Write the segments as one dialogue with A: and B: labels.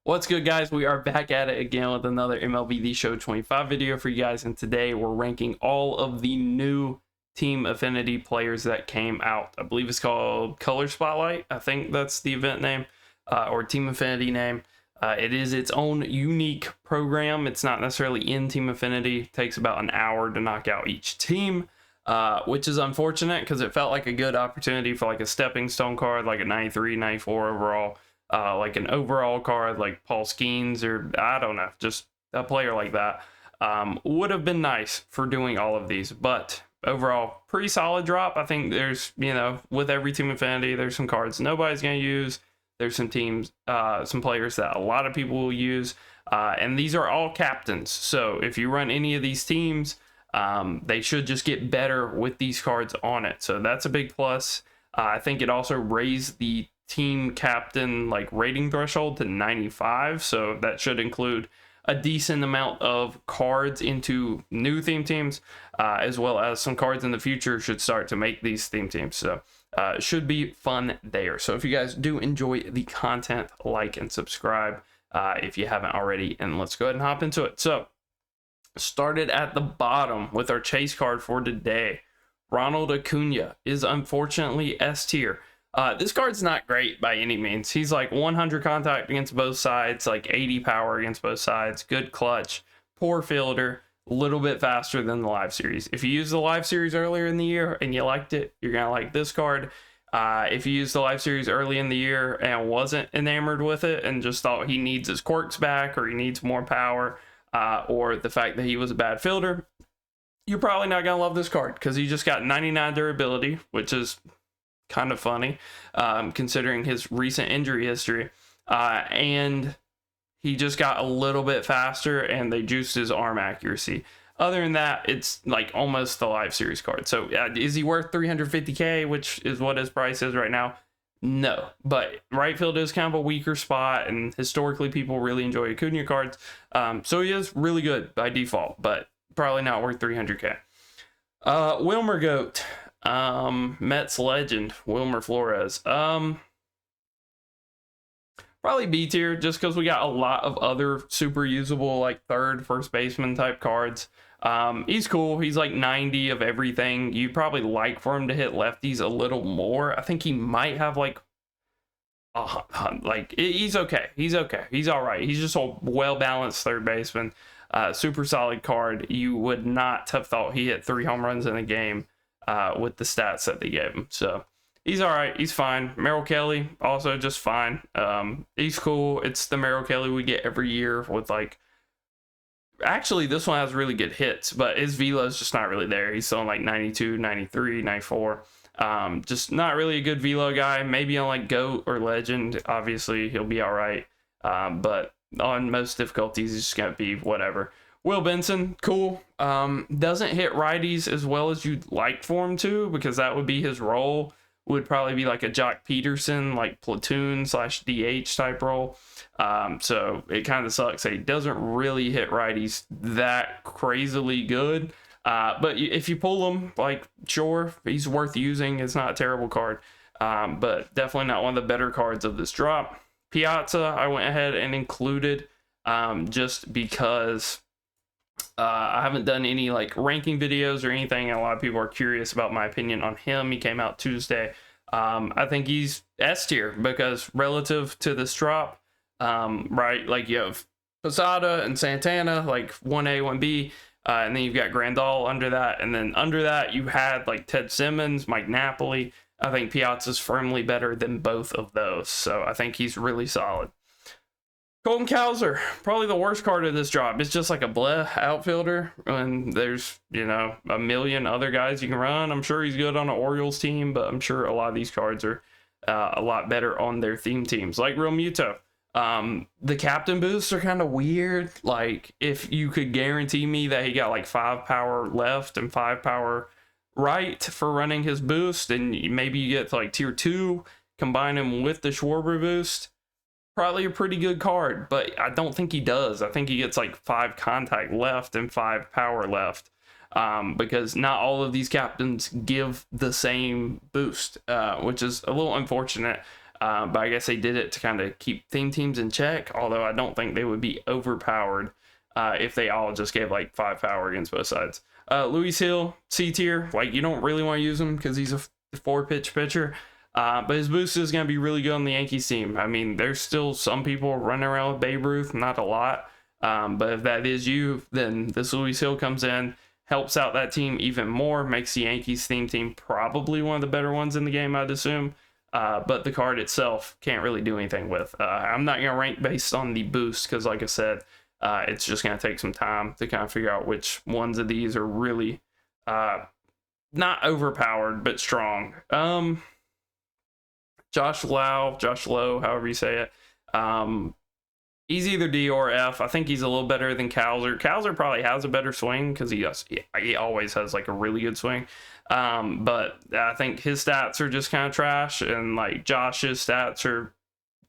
A: What's good, guys? We are back at it again with another MLB The Show 25 video for you guys, and today we're ranking all of the new Team Affinity players that came out. I believe it's called Color Spotlight. I think that's the event name, or Team Affinity name. It is its own unique program. It's not necessarily in Team Affinity. It takes about an hour to knock out each team, which is unfortunate because it felt like a good opportunity for like a stepping stone card, like a 93, 94 overall. Like an overall card like Paul Skeens, or I don't know, just a player like that would have been nice for doing all of these. But overall, pretty solid drop. I think there's, with every Team Affinity, there's some cards nobody's going to use. There's some teams, some players that a lot of people will use, and these are all captains. So if you run any of these teams, they should just get better with these cards on it. So that's a big plus. I think it also raised the team captain rating threshold to 95, so that should include a decent amount of cards into new theme teams, as well as some cards in the future should start to make these theme teams. So it should be fun there. So if you guys do enjoy the content, like and subscribe if you haven't already, and let's go ahead and hop into it. So started at the bottom with our chase card for today. Ronald Acuna is unfortunately S tier. This card's not great by any means. He's like 100 contact against both sides, like 80 power against both sides, good clutch, poor fielder, a little bit faster than the live series. If you used the live series earlier in the year and you liked it, you're going to like this card. If you used the live series early in the year and wasn't enamored with it and just thought he needs his quirks back, or he needs more power, or the fact that he was a bad fielder, you're probably not going to love this card because he just got 99 durability, which is kind of funny considering his recent injury history, and he just got a little bit faster and they juiced his arm accuracy. Other than that, it's like almost the live series card. So is he worth 350k, which is what his price is right now? No, but right field is kind of a weaker spot, and historically people really enjoy Acuna cards, so he is really good by default, but probably not worth 300k. Wilmer Goat, Mets legend Wilmer Flores, probably B tier, just because we got a lot of other super usable like first baseman type cards. He's cool. He's like 90 of everything. You'd probably like for him to hit lefties a little more. I think he might have he's okay. He's all right. He's just a well balanced third baseman. Super solid card. You would not have thought he hit 3 home runs in a game with the stats that they gave him. So he's all right. He's fine. Merrill Kelly, also just fine. He's cool. It's the Merrill Kelly we get every year with actually this one has really good hits, but his velo is just not really there. He's still in 92, 93, 94. Just not really a good velo guy. Maybe on GOAT or Legend, obviously he'll be all right. But on most difficulties, he's just going to be whatever. Will Benson, cool. Doesn't hit righties as well as you'd like for him to, because that would be his role. Would probably be like a Jock Peterson, platoon/DH type role. So it kind of sucks that he doesn't really hit righties that crazily good. But if you pull him, sure, he's worth using. It's not a terrible card, but definitely not one of the better cards of this drop. Piazza, I went ahead and included just because I haven't done any ranking videos or anything, and a lot of people are curious about my opinion on him. He came out Tuesday. I think he's S tier because relative to this drop, right, you have Posada and Santana, 1A, 1B, and then you've got Grandal under that, and then under that you had Ted Simmons, Mike Napoli. I think Piazza's firmly better than both of those, so I think he's really solid. Colton Cowser, probably the worst card of this drop. It's just like a bleh outfielder, and there's, a million other guys you can run. I'm sure he's good on an Orioles team, but I'm sure a lot of these cards are a lot better on their theme teams, like Real Muto. The captain boosts are kind of weird. If you could guarantee me that he got 5 power left and 5 power right for running his boost, and maybe you get to tier 2, combine him with the Schwarber boost, probably a pretty good card, but I don't think he does. I think he gets 5 contact left and 5 power left, because not all of these captains give the same boost, which is a little unfortunate. But I guess they did it to kind of keep theme teams in check, although I don't think they would be overpowered if they all just gave like 5 power against both sides. Luis Hill, C tier. Like, you don't really want to use him because he's a 4-pitch pitcher. But his boost is going to be really good on the Yankees team. I mean, there's still some people running around with Babe Ruth, not a lot. But if that is you, then this Luis Hill comes in, helps out that team even more, makes the Yankees theme team probably one of the better ones in the game, I'd assume. But the card itself can't really do anything with. I'm not going to rank based on the boost because, like I said, it's just going to take some time to kind of figure out which ones of these are really not overpowered, but strong. Josh Lowe, however you say it. He's either D or F. I think he's a little better than Cowser. Cowser probably has a better swing because he always has like a really good swing. But I think his stats are just kind of trash, and like Josh's stats are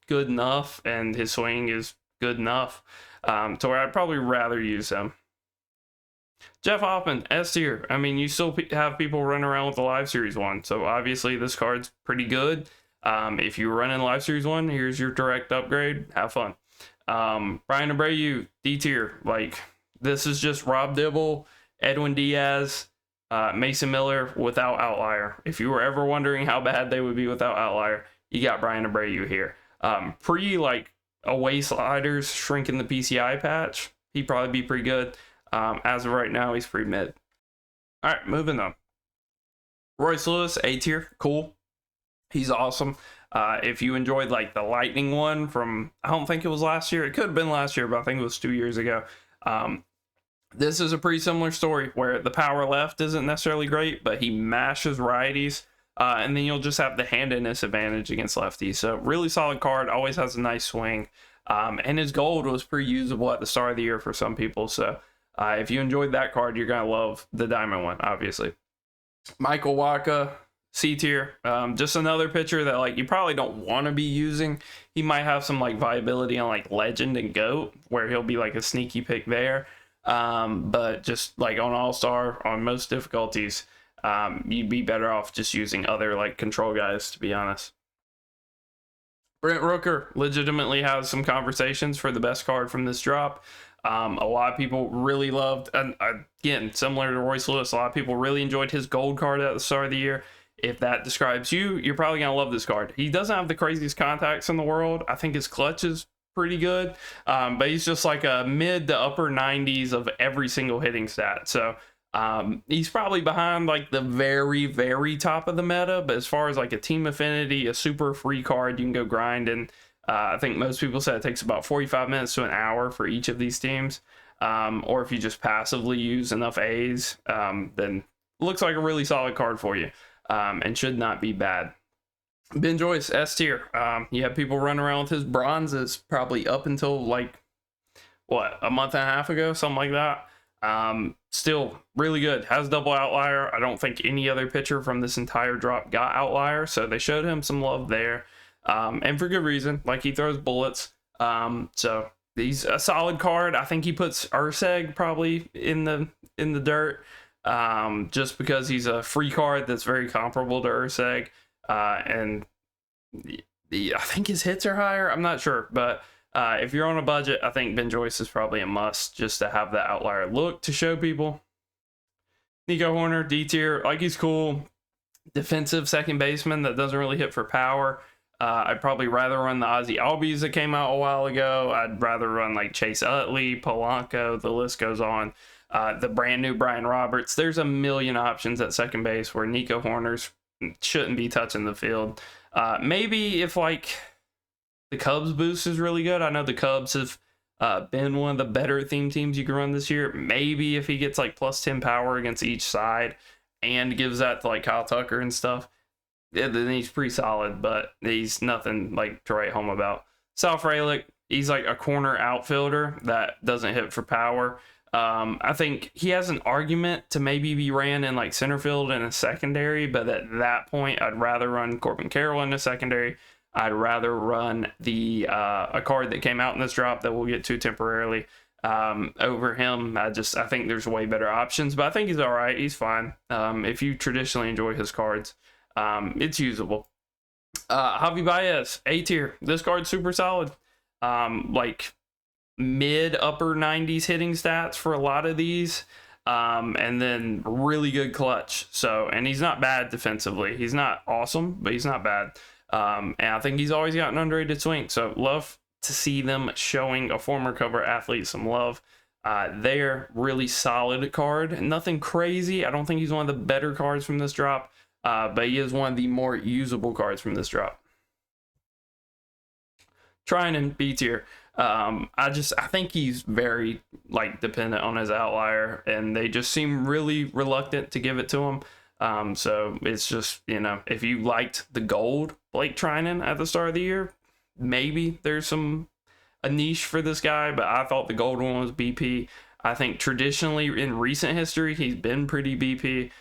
A: good enough, and his swing is good enough to where I'd probably rather use him. Jeff Hoffman, S tier. I mean, you still have people running around with the Live Series 1, so obviously this card's pretty good. If you're running Live Series 1, here's your direct upgrade. Have fun. Brian Abreu, D tier. Like, this is just Rob Dibble, Edwin Diaz, Mason Miller without outlier. If you were ever wondering how bad they would be without outlier, you got Brian Abreu here. Like away sliders shrinking the PCI patch, he'd probably be pretty good. As of right now, he's pretty mid. All right, moving on. Royce Lewis, A tier, cool. He's awesome. If you enjoyed like the Lightning one from, I don't think it was last year. It could have been last year, but I think it was 2 years ago. This is a pretty similar story where the power left isn't necessarily great, but he mashes righties. And then you'll just have the handedness advantage against lefties. So really solid card, always has a nice swing. And his gold was pretty usable at the start of the year for some people. So if you enjoyed that card, you're going to love the diamond one, obviously. Michael Wacha, C tier. Just another pitcher that like you probably don't want to be using. He might have some like viability on like Legend and GOAT, where he'll be like a sneaky pick there. But just like on All-Star, on most difficulties, you'd be better off just using other like control guys, to be honest. Brent Rooker legitimately has some conversations for the best card from this drop. A lot of people really loved, and again, similar to Royce Lewis, a lot of people really enjoyed his gold card at the start of the year. If that describes you, you're probably going to love this card. He doesn't have the craziest contacts in the world. I think his clutch is pretty good, but he's just like a mid to upper 90s of every single hitting stat. So he's probably behind like the very, very top of the meta, but as far as like a team affinity, a super free card, you can go grind. And I think most people said it takes about 45 minutes to an hour for each of these teams. Or if you just passively use enough A's, then it looks like a really solid card for you. And should not be bad. Ben Joyce, S tier. You have people running around with his bronzes probably up until like, what, a month and a half ago, something like that. Still really good. Has double outlier. I don't think any other pitcher from this entire drop got outlier, so they showed him some love there. And for good reason. Like, he throws bullets. So he's a solid card. I think he puts Urseg probably in the dirt. Just because he's a free card that's very comparable to Urseg. And I think his hits are higher. I'm not sure, but if you're on a budget, I think Ben Joyce is probably a must just to have that outlier look to show people. Nico Horner, D tier. Like, he's cool. Defensive second baseman that doesn't really hit for power. I'd probably rather run the Ozzy Albies that came out a while ago. I'd rather run like Chase Utley, Polanco, the list goes on. The brand new Brian Roberts. There's a million options at second base where Nico Horner's shouldn't be touching the field. Maybe if like the Cubs boost is really good. I know the Cubs have been one of the better theme teams you can run this year. Maybe if he gets like plus 10 power against each side and gives that to like Kyle Tucker and stuff, then he's pretty solid, but he's nothing like to write home about. Sal Frelick, he's like a corner outfielder that doesn't hit for power. I think he has an argument to maybe be ran in like center field and a secondary, but at that point, I'd rather run Corbin Carroll in a secondary. I'd rather run a card that came out in this drop that we'll get to temporarily over him. I think there's way better options, but I think he's all right. He's fine. If you traditionally enjoy his cards, it's usable. Javi Baez, A tier. This card's super solid. Like mid upper 90s hitting stats for a lot of these. And then really good clutch. So, and he's not bad defensively. He's not awesome, but he's not bad. And I think he's always got an underrated swing. So love to see them showing a former cover athlete some love. They're really solid card. Nothing crazy. I don't think he's one of the better cards from this drop. But he is one of the more usable cards from this drop. Trying B tier. I think he's very like dependent on his outlier, and they just seem really reluctant to give it to him. So it's just, you know, if you liked the gold Blake Trinan at the start of the year, maybe there's a niche for this guy, but I thought the gold one was BP. I think traditionally in recent history, he's been pretty BP.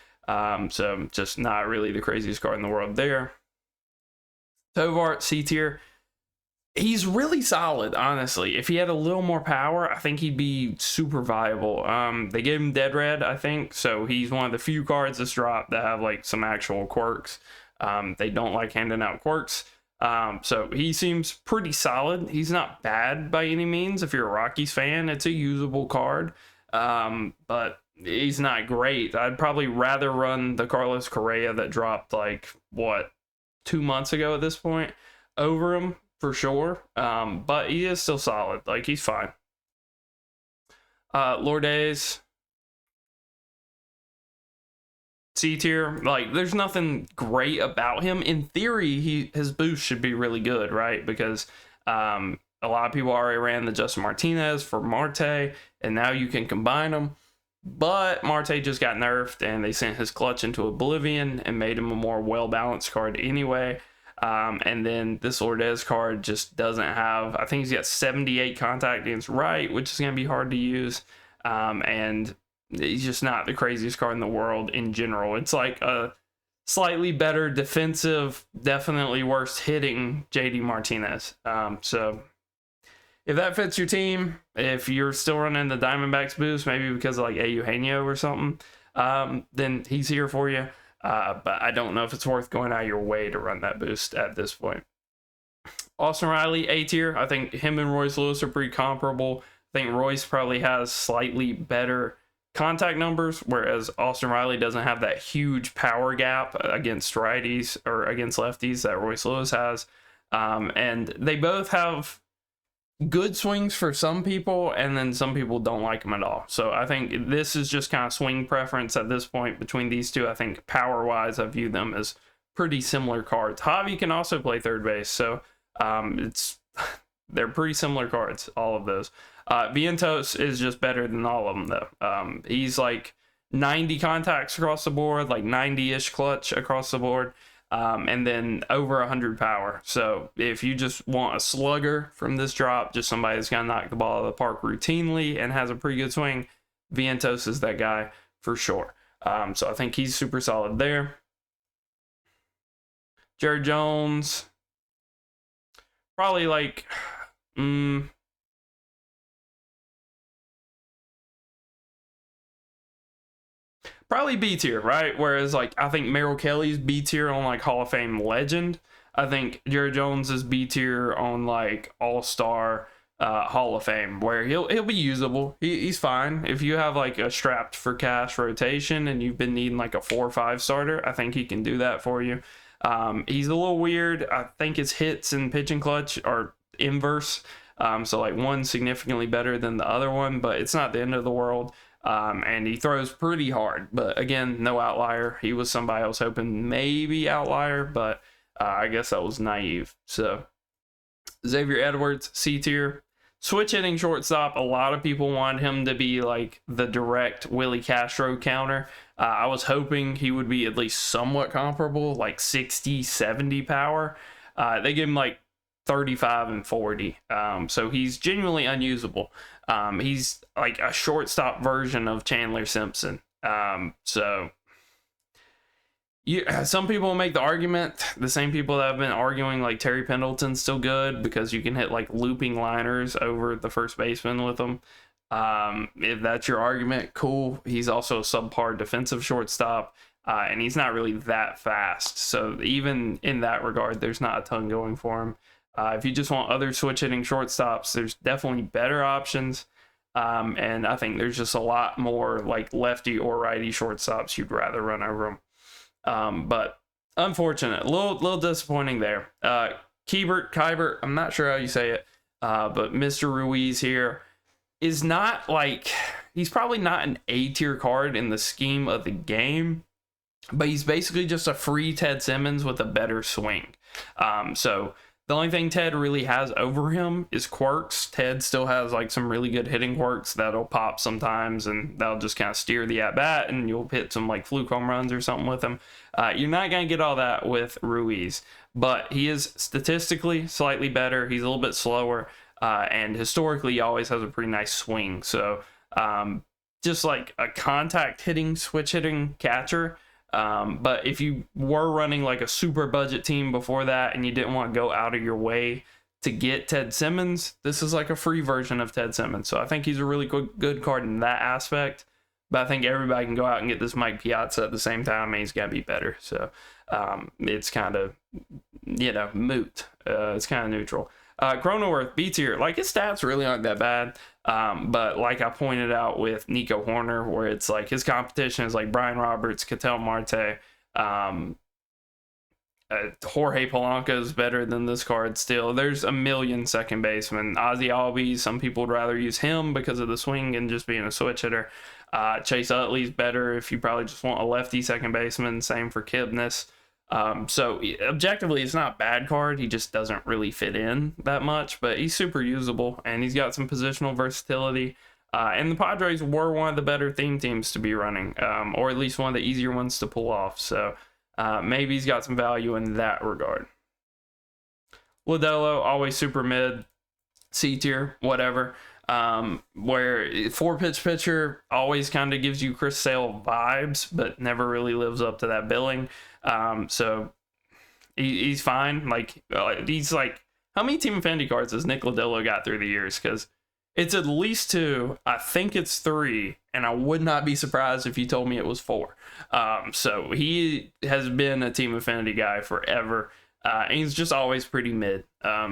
A: So just not really the craziest card in the world there. Tovart, C tier. He's really solid, honestly. If he had a little more power, I think he'd be super viable. They gave him dead red, I think, so he's one of the few cards this drop that have like some actual quirks. They don't like handing out quirks. So he seems pretty solid. He's not bad by any means. If you're a Rockies fan, it's a usable card. But he's not great. I'd probably rather run the Carlos Correa that dropped like, what, 2 months ago at this point over him. For sure, but he is still solid. Like, he's fine. Lourdes, C tier. Like, there's nothing great about him. In theory, his boost should be really good, right? Because a lot of people already ran the Justin Martinez for Marte, and now you can combine them. But Marte just got nerfed, and they sent his clutch into oblivion and made him a more well-balanced card anyway. And then this Lourdes card just doesn't have, I think he's got 78 contact against right, which is going to be hard to use. And he's just not the craziest card in the world in general. It's like a slightly better defensive, definitely worse hitting JD Martinez. So if that fits your team, if you're still running the Diamondbacks boost, maybe because of like Eugenio or something, then he's here for you. But I don't know if it's worth going out of your way to run that boost at this point. Austin Riley, A tier. I think him and Royce Lewis are pretty comparable. I think Royce probably has slightly better contact numbers, whereas Austin Riley doesn't have that huge power gap against righties or against lefties that Royce Lewis has. And they both have good swings for some people, and then some people don't like them at all. So I think this is just kind of swing preference at this point between these two. I think power wise, I view them as pretty similar cards. Javi can also play third base, so they're pretty similar cards, all of those. Vientos is just better than all of them though. He's like 90 contacts across the board, like 90-ish clutch across the board. And then over 100 power. So if you just want a slugger from this drop, just somebody that's gonna knock the ball out of the park routinely and has a pretty good swing, Vientos is that guy for sure. So I think he's super solid there. Jared Jones, probably like probably B tier, right? Whereas like I think Merrill Kelly's B tier on like Hall of Fame legend. I think Jared Jones is B tier on like All-Star Hall of Fame, where he'll be usable. He's fine. If you have like a strapped for cash rotation and you've been needing like a 4 or 5 starter, I think he can do that for you. He's a little weird. I think his hits and pitching clutch are inverse. So like one significantly better than the other one, but it's not the end of the world. And he throws pretty hard, but again, no outlier. He was somebody I was hoping maybe outlier, but I guess that was naive. So Xavier Edwards, C tier. Switch hitting shortstop. A lot of people want him to be like the direct Willie Castro counter. I was hoping he would be at least somewhat comparable, like 60, 70 power. They give him like 35 and 40. So he's genuinely unusable. He's like a shortstop version of Chandler Simpson. So some people make the argument, the same people that have been arguing like Terry Pendleton's still good because you can hit like looping liners over the first baseman with him. If that's your argument, cool. He's also a subpar defensive shortstop. and he's not really that fast. So even in that regard, there's not a ton going for him. If you just want other switch hitting shortstops, there's definitely better options. And I think there's just a lot more like lefty or righty shortstops you'd rather run over them. But unfortunate, a little disappointing there. Kybert, I'm not sure how you say it, but Mr. Ruiz here is not like, he's probably not an A tier card in the scheme of the game, but he's basically just a free Ted Simmons with a better swing. So the only thing Ted really has over him is quirks. Ted still has like some really good hitting quirks that'll pop sometimes, and that'll just kind of steer the at bat, and you'll hit some like fluke home runs or something with him. You're not going to get all that with Ruiz, but he is statistically slightly better. He's a little bit slower, and historically he always has a pretty nice swing. So just like a contact hitting, switch hitting catcher. But if you were running like a super budget team before that and you didn't want to go out of your way to get Ted Simmons, this is like a free version of Ted Simmons. So I think he's a really good card in that aspect. But I think everybody can go out and get this Mike Piazza at the same time, and he's got to be better. So it's kind of, moot. It's kind of neutral. Cronenworth, B tier, like his stats really aren't that bad. But like I pointed out with Nico Horner, where it's like his competition is like Brian Roberts, Ketel Marte, Jorge Polanco is better than this card still. There's a million second basemen. Ozzie Albies, some people would rather use him because of the swing and just being a switch hitter. Chase Utley's better if you probably just want a lefty second baseman. Same for Kipnis. So objectively, it's not a bad card. He just doesn't really fit in that much, but he's super usable and he's got some positional versatility. And the Padres were one of the better theme teams to be running, or at least one of the easier ones to pull off. So maybe he's got some value in that regard. Lodelo, always super mid, C tier, whatever. Where 4-pitch pitcher always kind of gives you Chris Sale vibes, but never really lives up to that billing. So he's fine. Like he's like, how many Team Affinity cards has Nick Lodelo got through the years? Because it's at least 2. I think it's 3, and I would not be surprised if you told me it was 4. So he has been a Team Affinity guy forever. And he's just always pretty mid.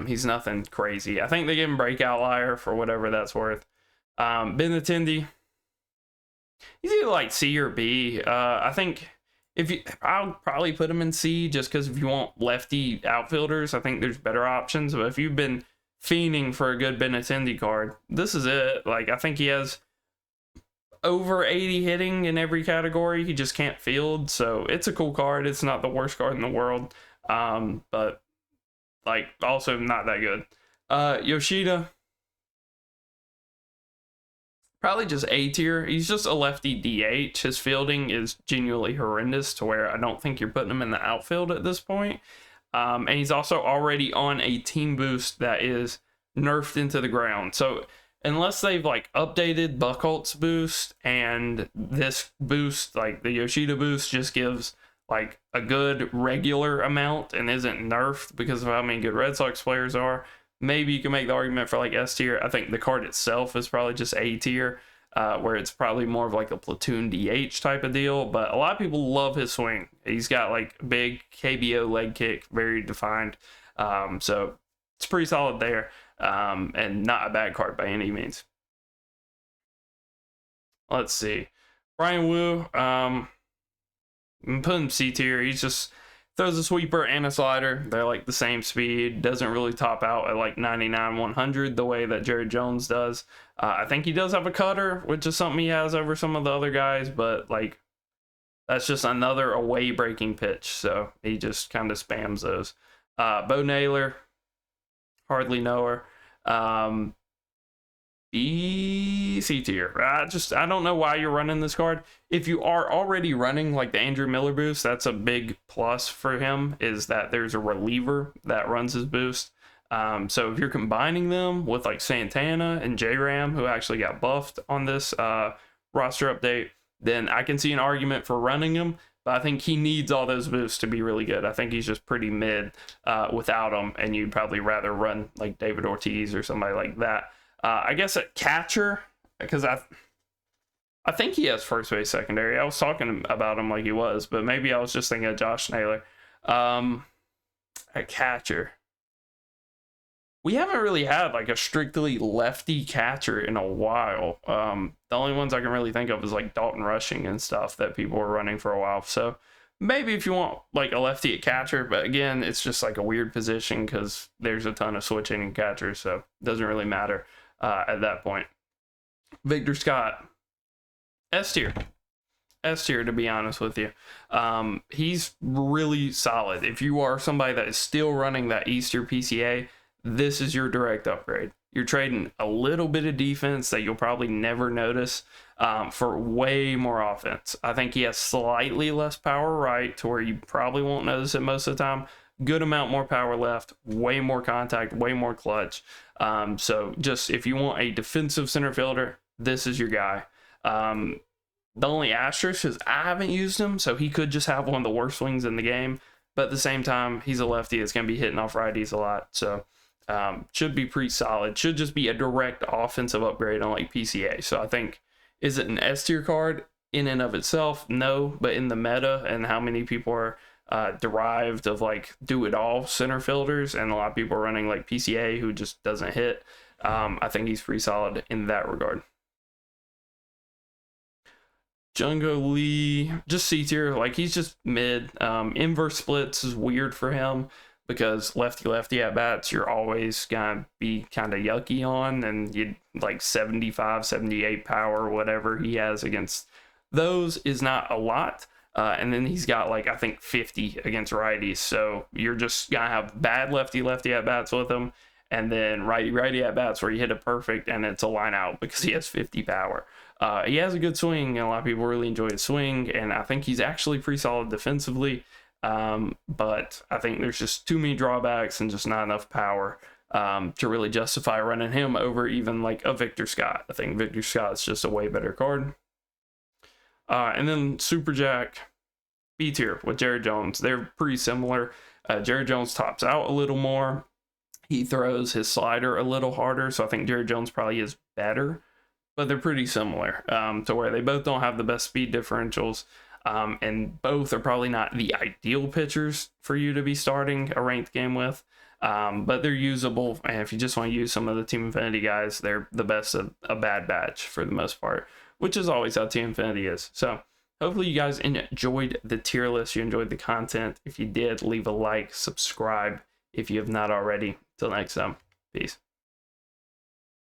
A: He's nothing crazy. I think they gave him breakout liar for whatever that's worth. Benintendi, he's either like C or B. I think I'll probably put him in C just because if you want lefty outfielders, I think there's better options. But if you've been fiending for a good Benintendi card, this is it. Like, I think he has over 80 hitting in every category. He just can't field. So it's a cool card. It's not the worst card in the world. But like also not that good. Yoshida, probably just A tier. He's just a lefty DH. His fielding is genuinely horrendous to where I don't think you're putting him in the outfield at this point. And he's also already on a team boost that is nerfed into the ground. So unless they've like updated Buchholz's boost, and this boost, like the Yoshida boost, just gives like a good regular amount and isn't nerfed because of how many good Red Sox players are, maybe you can make the argument for like S tier. I think the card itself is probably just A tier, where it's probably more of like a platoon DH type of deal. But a lot of people love his swing. He's got like big KBO leg kick, very defined. So it's pretty solid there, and not a bad card by any means. Let's see. Brian Wu, I'm putting C tier. He just throws a sweeper and a slider. They're like the same speed. Doesn't really top out at like 99, 100 the way that Jared Jones does. I think he does have a cutter, which is something he has over some of the other guys, but like that's just another away breaking pitch. So he just kind of spams those. Bo Naylor, hardly know her. C tier. I don't know why you're running this card. If you are already running like the Andrew Miller boost, that's a big plus for him, is that there's a reliever that runs his boost. So if you're combining them with like Santana and J-Ram, who actually got buffed on this roster update, then I can see an argument for running him. But I think he needs all those boosts to be really good. I think he's just pretty mid without them, and you'd probably rather run like David Ortiz or somebody like that. I guess at catcher, because I think he has first base secondary. I was talking about him like he was, but maybe I was just thinking of Josh Naylor. At catcher, we haven't really had like a strictly lefty catcher in a while. The only ones I can really think of is like Dalton Rushing and stuff that people were running for a while. So maybe if you want like a lefty at catcher, but again, it's just like a weird position because there's a ton of switch hitting catchers, so it doesn't really matter at that point. Victor Scott, S tier. S tier, to be honest with you. He's really solid. If you are somebody that is still running that Easter PCA, this is your direct upgrade. You're trading a little bit of defense that you'll probably never notice for way more offense. I think he has slightly less power right to where you probably won't notice it most of the time. Good amount more power left, way more contact, way more clutch. So just if you want a defensive center fielder, this is your guy. The only asterisk is I haven't used him, so he could just have one of the worst swings in the game. But at the same time, he's a lefty. It's going to be hitting off righties a lot. So should be pretty solid. Should just be a direct offensive upgrade on like PCA. So I think, is it an S tier card in and of itself? No, but in the meta and how many people are derived of like do it all center fielders, and a lot of people are running like PCA who just doesn't hit. I think he's pretty solid in that regard. Jungo Lee, just C tier. Like he's just mid. Inverse splits is weird for him, because lefty at bats you're always gonna be kind of yucky on, and you like 75 78 power, whatever he has against those is not a lot. And then he's got like I think 50 against righties, so you're just gonna have bad lefty at bats with him, and then righty at bats where you hit it perfect and it's a line out because he has 50 power. He has a good swing, and a lot of people really enjoy his swing, and I think he's actually pretty solid defensively. But I think there's just too many drawbacks and just not enough power to really justify running him over even like a Victor Scott. I think Victor Scott's just a way better card. And then Super Jack, B tier with Jared Jones. They're pretty similar. Jared Jones tops out a little more. He throws his slider a little harder, so I think Jared Jones probably is better. But they're pretty similar to where they both don't have the best speed differentials. And both are probably not the ideal pitchers for you to be starting a ranked game with, but they're usable. And if you just want to use some of the Team Infinity guys, they're the best of a bad batch for the most part, which is always how Team Infinity is. So hopefully you guys enjoyed the tier list. You enjoyed the content. If you did, leave a like, subscribe if you have not already. Till next time, peace.